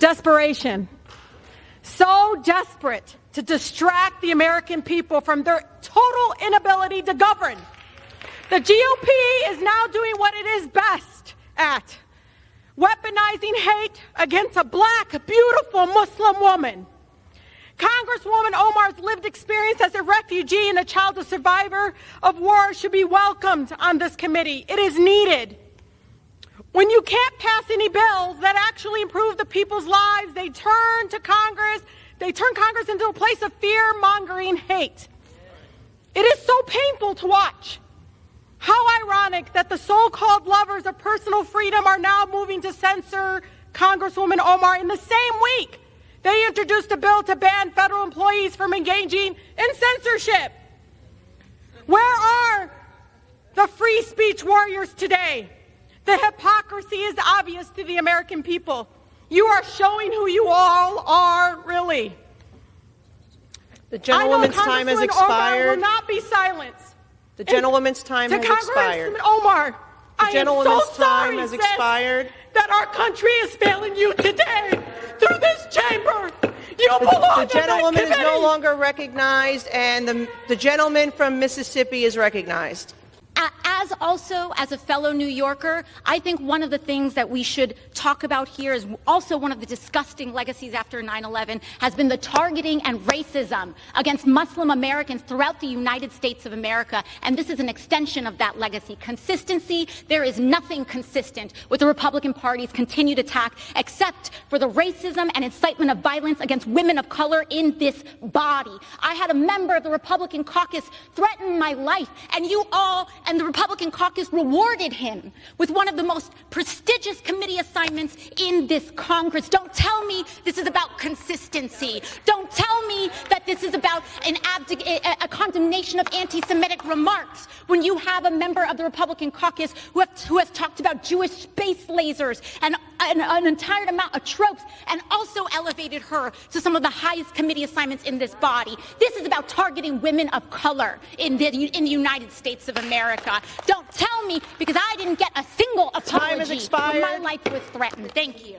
Desperation. So desperate to distract the American people from their total inability to govern. The GOP is now doing what it is best at, weaponizing hate against a black, beautiful Muslim woman. Congresswoman Omar's lived experience as a refugee and a child of survivor of war should be welcomed on this committee. It is needed. When you can't pass any bills that actually improve the people's lives, they turn Congress into a place of fear-mongering hate. It is so painful to watch. How ironic that the so-called lovers of personal freedom are now moving to censor Congresswoman Omar in the same week they introduced a bill to ban federal employees from engaging in censorship. Where are the free speech warriors today? The hypocrisy is obvious to the American people. You are showing who you all are, really. The gentlewoman's time has expired. Omar will not be silenced. The gentlewoman's time has expired. To Congresswoman Omar, I am so sorry, has expired. That our country is failing you today through this chamber. You belong The gentlewoman is no longer recognized, and the gentleman from Mississippi is recognized. As a fellow New Yorker, I think one of the things that we should talk about here is also one of the disgusting legacies after 9/11 has been the targeting and racism against Muslim Americans throughout the United States of America. And this is an extension of that legacy. Consistency, there is nothing consistent with the Republican Party's continued attack except for the racism and incitement of violence against women of color in this body. I had a member of the Republican caucus threaten my life, and you all and the Republican caucus rewarded him with one of the most prestigious committee assignments in this Congress. Don't tell me this is about consistency. Don't tell me that this is about a condemnation of anti-Semitic remarks when you have a member of the Republican caucus who has talked about Jewish space lasers and an entire amount of tropes and also elevated her to some of the highest committee assignments in this body. This is about targeting women of color in the United States of America. Don't tell me, because I didn't get a single apology when my life was threatened. Thank you.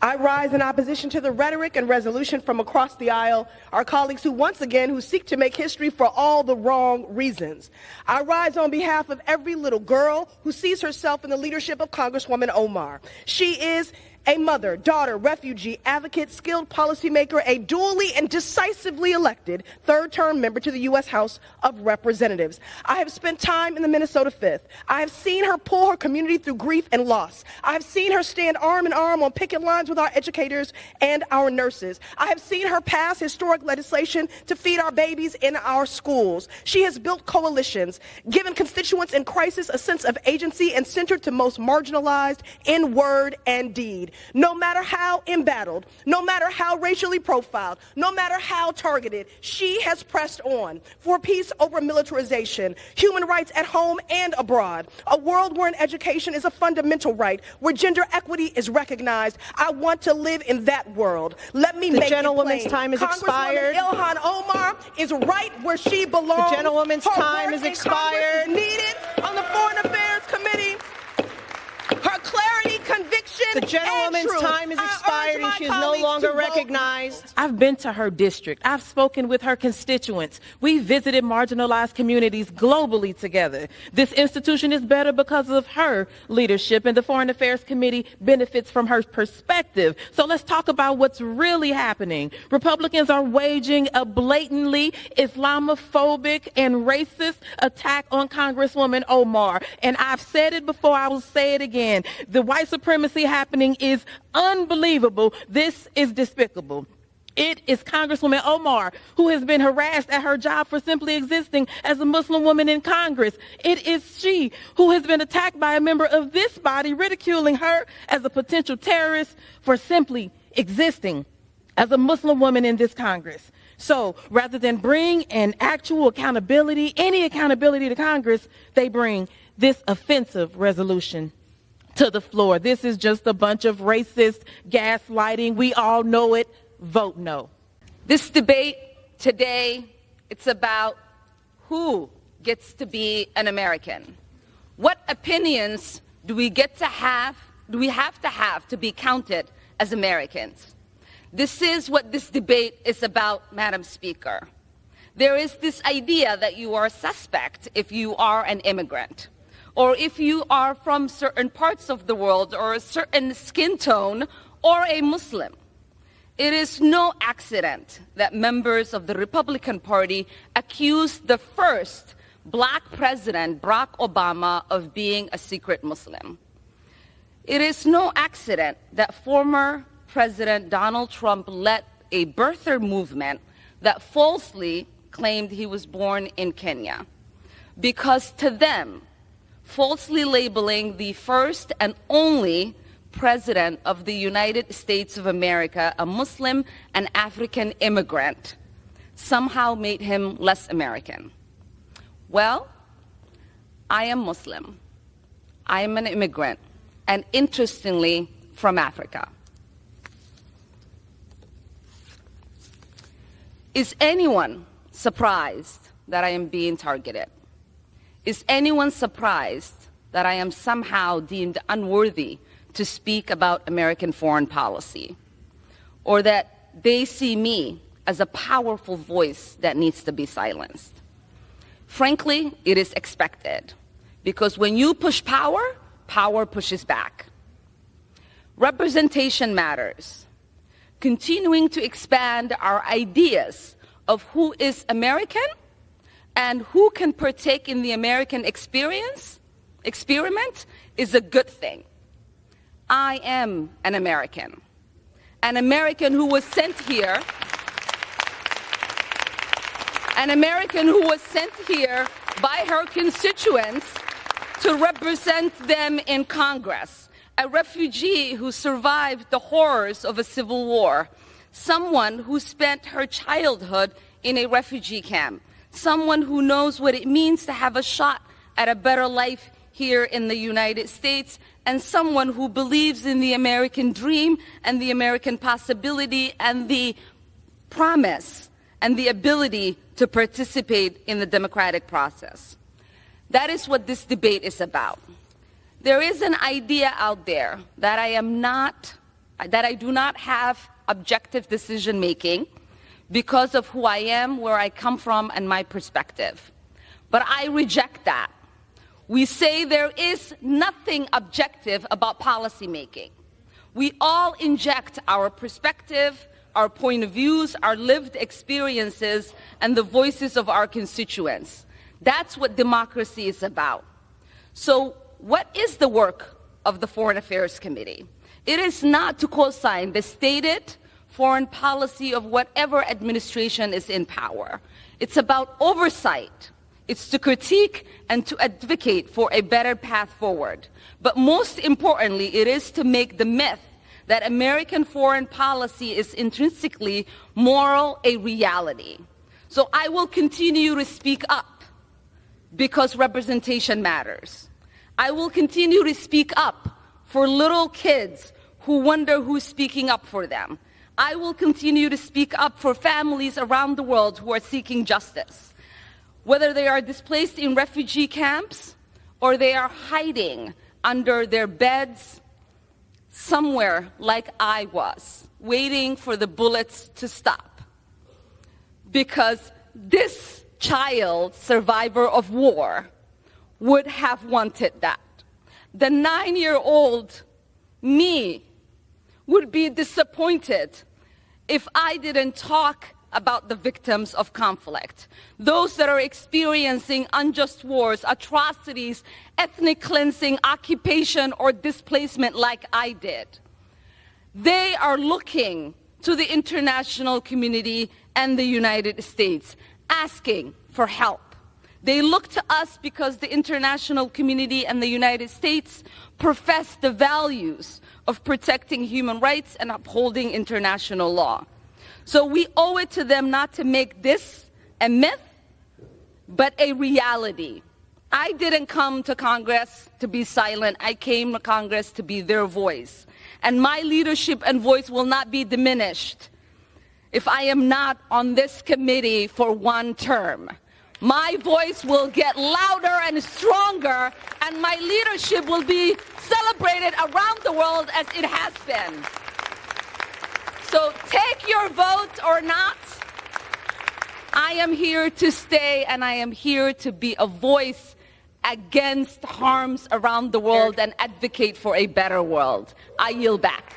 I rise in opposition to the rhetoric and resolution from across the aisle, our colleagues who seek to make history for all the wrong reasons. I rise on behalf of every little girl who sees herself in the leadership of Congresswoman Omar. She is a mother, daughter, refugee, advocate, skilled policymaker, a duly and decisively elected third-term member to the U.S. House of Representatives. I have spent time in the Minnesota 5th. I have seen her pull her community through grief and loss. I have seen her stand arm in arm on picket lines with our educators and our nurses. I have seen her pass historic legislation to feed our babies in our schools. She has built coalitions, given constituents in crisis a sense of agency, and centered to most marginalized in word and deed. No matter how embattled, no matter how racially profiled, no matter how targeted, she has pressed on for peace over militarization, human rights at home and abroad, a world where education is a fundamental right, where gender equity is recognized. I want to live in that world. Let me make it plain. The gentlewoman's time has expired. Ilhan Omar is right where she belongs. The gentlewoman's time has expired. Is needed on the Foreign Affairs Committee. Her clarity, conviction, the gentlewoman's time has expired and she is no longer recognized. I've been to her district. I've spoken with her constituents. We visited marginalized communities globally together. This institution is better because of her leadership, and the Foreign Affairs Committee benefits from her perspective. So let's talk about what's really happening. Republicans are waging a blatantly Islamophobic and racist attack on Congresswoman Omar. And I've said it before, I will say it again. The white supremacy happening is unbelievable. This is despicable. It is Congresswoman Omar who has been harassed at her job for simply existing as a Muslim woman in Congress. It is she who has been attacked by a member of this body, ridiculing her as a potential terrorist for simply existing as a Muslim woman in this Congress. So rather than bring an actual accountability, any accountability to Congress, they bring this offensive resolution to the floor. This is just a bunch of racist gaslighting. We all know it. Vote no. This debate today, it's about who gets to be an American. What opinions do we have to be counted as Americans. This is what this debate is about, Madam Speaker. There is this idea that you are a suspect if you are an immigrant, or if you are from certain parts of the world, or a certain skin tone, or a Muslim. It is no accident that members of the Republican Party accused the first black president, Barack Obama, of being a secret Muslim. It is no accident that former President Donald Trump led a birther movement that falsely claimed he was born in Kenya. Because to them, falsely labeling the first and only President of the United States of America a Muslim and African immigrant somehow made him less American. Well, I am Muslim. I am an immigrant, and interestingly, from Africa. Is anyone surprised that I am being targeted? Is anyone surprised that I am somehow deemed unworthy to speak about American foreign policy, or that they see me as a powerful voice that needs to be silenced? Frankly, it is expected, because when you push power, power pushes back. Representation matters. Continuing to expand our ideas of who is American and who can partake in the American experiment is a good thing. I am an American who was sent here, by her constituents to represent them in Congress, a refugee who survived the horrors of a civil war, someone who spent her childhood in a refugee camp, someone who knows what it means to have a shot at a better life here in the United States, and someone who believes in the American dream and the American possibility and the promise and the ability to participate in the democratic process. That is what this debate is about. There is an idea out there that I do not have objective decision making because of who I am, where I come from, and my perspective. But I reject that. We say there is nothing objective about policymaking. We all inject our perspective, our point of views, our lived experiences, and the voices of our constituents. That's what democracy is about. So what is the work of the Foreign Affairs Committee? It is not to co-sign the stated foreign policy of whatever administration is in power. It's about oversight. It's to critique and to advocate for a better path forward. But most importantly, it is to make the myth that American foreign policy is intrinsically moral a reality. So I will continue to speak up because representation matters. I will continue to speak up for little kids who wonder who's speaking up for them. I will continue to speak up for families around the world who are seeking justice, whether they are displaced in refugee camps or they are hiding under their beds somewhere like I was, waiting for the bullets to stop. Because this child, survivor of war, would have wanted that. The 9-year-old me would be disappointed if I didn't talk about the victims of conflict, those that are experiencing unjust wars, atrocities, ethnic cleansing, occupation, or displacement like I did. They are looking to the international community and the United States, asking for help. They look to us because the international community and the United States profess the values of protecting human rights and upholding international law. So we owe it to them not to make this a myth, but a reality. I didn't come to Congress to be silent. I came to Congress to be their voice. And my leadership and voice will not be diminished if I am not on this committee for one term. My voice will get louder and stronger, and my leadership will be celebrated around the world as it has been. take your vote or not, I am here to stay, and I am here to be a voice against harms around the world and advocate for a better world. I yield back.